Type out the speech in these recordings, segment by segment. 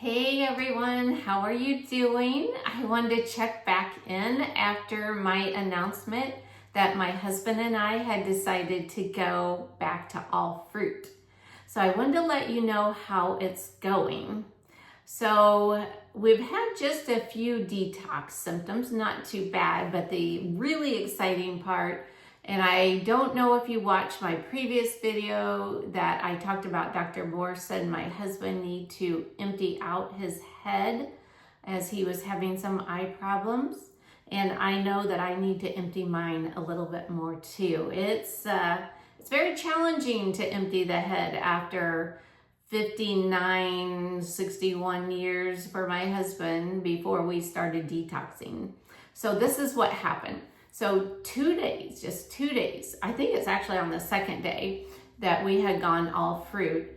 Hey everyone, how are you doing? I wanted to check back in after my announcement that my husband and I had decided to go back to all fruit. So I wanted to let you know how it's going. So we've had just a few detox symptoms, not too bad, but the really exciting part, and I don't know if you watched my previous video that I talked about Dr. Morse said my husband need to empty out his head as he was having some eye problems. And I know that I need to empty mine a little bit more too. It's very challenging to empty the head after 59, 61 years for my husband before we started detoxing. So this is what happened. So 2 days, just 2 days, I think it's actually on the second day that we had gone all fruit.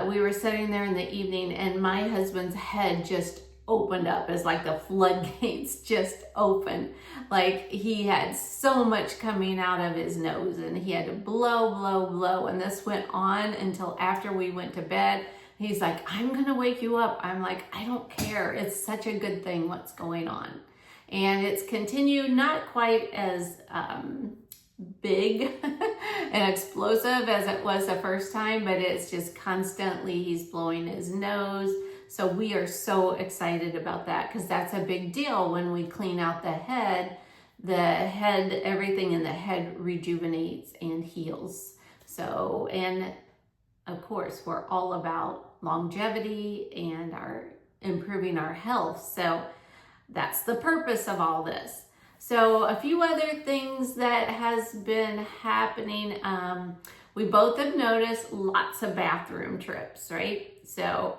We were sitting there in the evening and my husband's head just opened up. It's like the floodgates just opened. Like he had so much coming out of his nose and he had to blow. And this went on until after we went to bed. He's like, I'm gonna wake you up. I'm like, I don't care. It's such a good thing what's going on. And it's continued, not quite as big and explosive as it was the first time, but it's just constantly, he's blowing his nose. So we are so excited about that because that's a big deal when we clean out the head, everything in the head rejuvenates and heals. So, and of course, we're all about longevity and improving our health. So that's the purpose of all this. So a few other things that has been happening. We both have noticed lots of bathroom trips, right? So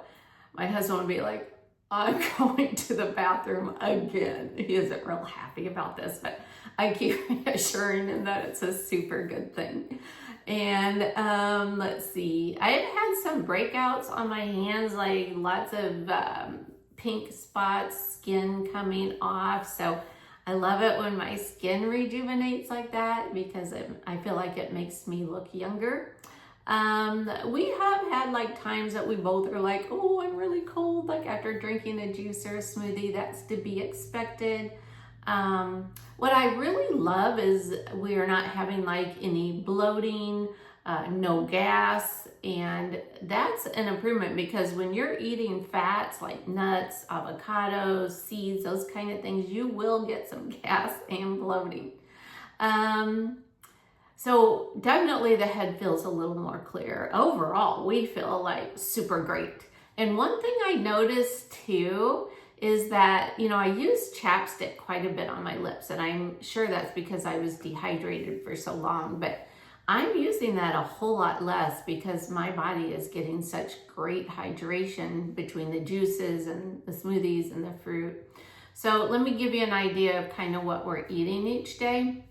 my husband would be like, I'm going to the bathroom again. He isn't real happy about this, but I keep reassuring him that it's a super good thing. And let's see, I had some breakouts on my hands, like lots of pink spots, skin coming off. So I love it when my skin rejuvenates like that because I feel like it makes me look younger. We have had like times that we both are like, oh, I'm really cold, like after drinking a juice or a smoothie. That's to be expected. What I really love is we are not having like any bloating, no gas, and that's an improvement because when you're eating fats like nuts, avocados, seeds, those kind of things, you will get some gas and bloating. So definitely the head feels a little more clear. Overall, we feel like super great. And one thing I noticed too is that, I use chapstick quite a bit on my lips, and I'm sure that's because I was dehydrated for so long, but I'm using that a whole lot less because my body is getting such great hydration between the juices and the smoothies and the fruit. So let me give you an idea of kind of what we're eating each day.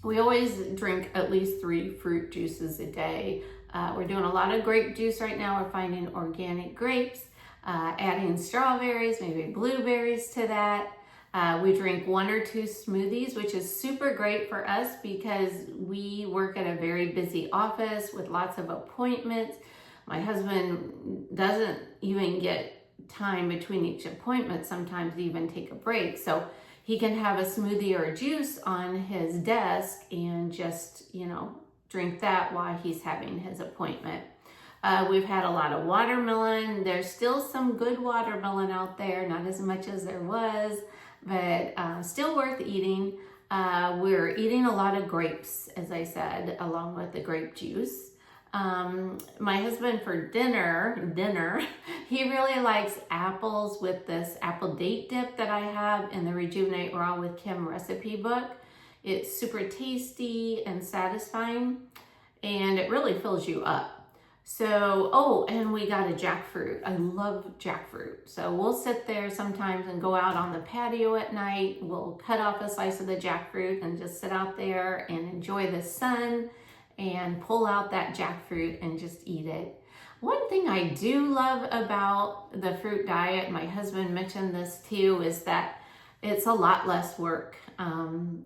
We always drink at least 3 fruit juices a day. We're doing a lot of grape juice right now. We're finding organic grapes, adding strawberries, maybe blueberries to that. We drink 1 or 2 smoothies, which is super great for us because we work at a very busy office with lots of appointments. My husband doesn't even get time between each appointment, sometimes even take a break. So he can have a smoothie or a juice on his desk and just, drink that while he's having his appointment. We've had a lot of watermelon. There's still some good watermelon out there, not as much as there was, but still worth eating. We're eating a lot of grapes, as I said, along with the grape juice. My husband for dinner, he really likes apples with this apple date dip that I have in the Rejuvenate Raw with Kim recipe book. It's super tasty and satisfying, and it really fills you up. So, and we got a jackfruit. I love jackfruit. So we'll sit there sometimes and go out on the patio at night. We'll cut off a slice of the jackfruit and just sit out there and enjoy the sun and pull out that jackfruit and just eat it. One thing I do love about the fruit diet, my husband mentioned this too, is that it's a lot less work.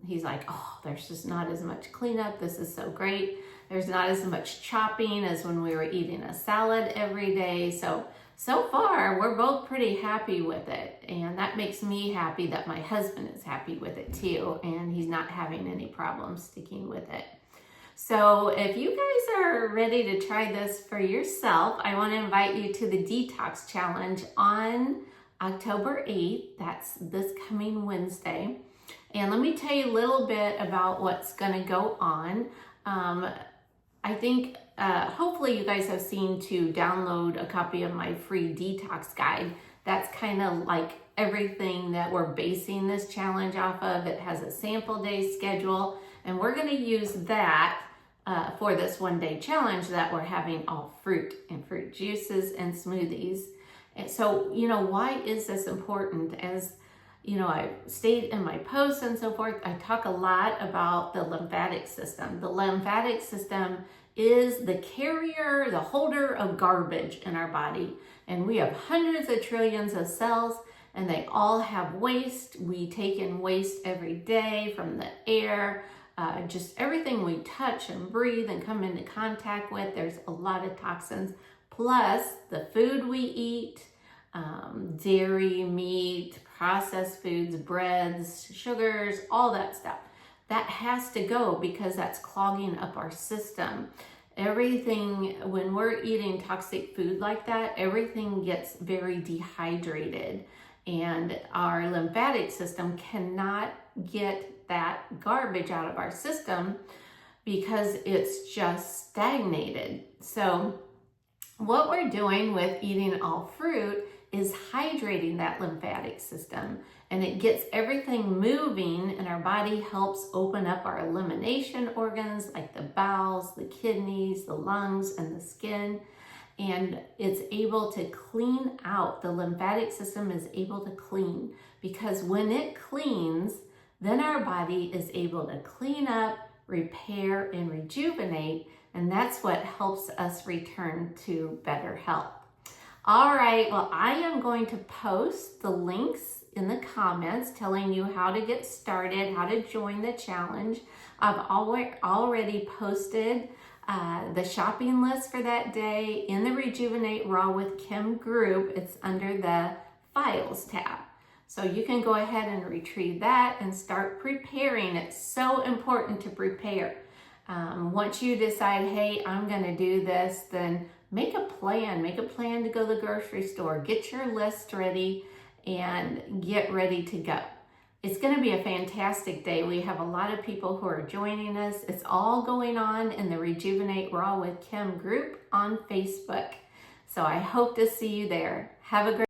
He's like, oh, there's just not as much cleanup. This is so great. There's not as much chopping as when we were eating a salad every day. So so far, we're both pretty happy with it, and that makes me happy that my husband is happy with it too, and he's not having any problems sticking with it. So if you guys are ready to try this for yourself, I want to invite you to the Detox Challenge on October 8th. That's this coming Wednesday. And let me tell you a little bit about what's going to go on. I think hopefully you guys have seen to download a copy of my free detox guide. That's kind of like everything that we're basing this challenge off of. It has a sample day schedule, and we're going to use that for this one-day challenge that we're having all fruit and fruit juices and smoothies. And so, why is this important? As I state in my posts and so forth, I talk a lot about the lymphatic system. The lymphatic system is the carrier, the holder of garbage in our body. And we have hundreds of trillions of cells, and they all have waste. We take in waste every day from the air, just everything we touch and breathe and come into contact with. There's a lot of toxins, plus the food we eat, dairy, meat, processed foods, breads, sugars, all that stuff. That has to go because that's clogging up our system. Everything, when we're eating toxic food like that, everything gets very dehydrated, and our lymphatic system cannot get that garbage out of our system because it's just stagnated. So what we're doing with eating all fruit is hydrating that lymphatic system, and it gets everything moving, and our body helps open up our elimination organs like the bowels, the kidneys, the lungs, and the skin, and it's able to clean out. The lymphatic system is able to clean, because when it cleans, then our body is able to clean up, repair, and rejuvenate, and that's what helps us return to better health. All right, well, I am going to post the links in the comments telling you how to get started, how to join the challenge. I've already posted the shopping list for that day in the Rejuvenate Raw with Kim group. It's under the Files tab. So you can go ahead and retrieve that and start preparing. It's so important to prepare. Once you decide, hey, I'm going to do this, then make a plan. Make a plan to go to the grocery store. Get your list ready and get ready to go. It's going to be a fantastic day. We have a lot of people who are joining us. It's all going on in the Rejuvenate Raw with Kim group on Facebook. So I hope to see you there. Have a great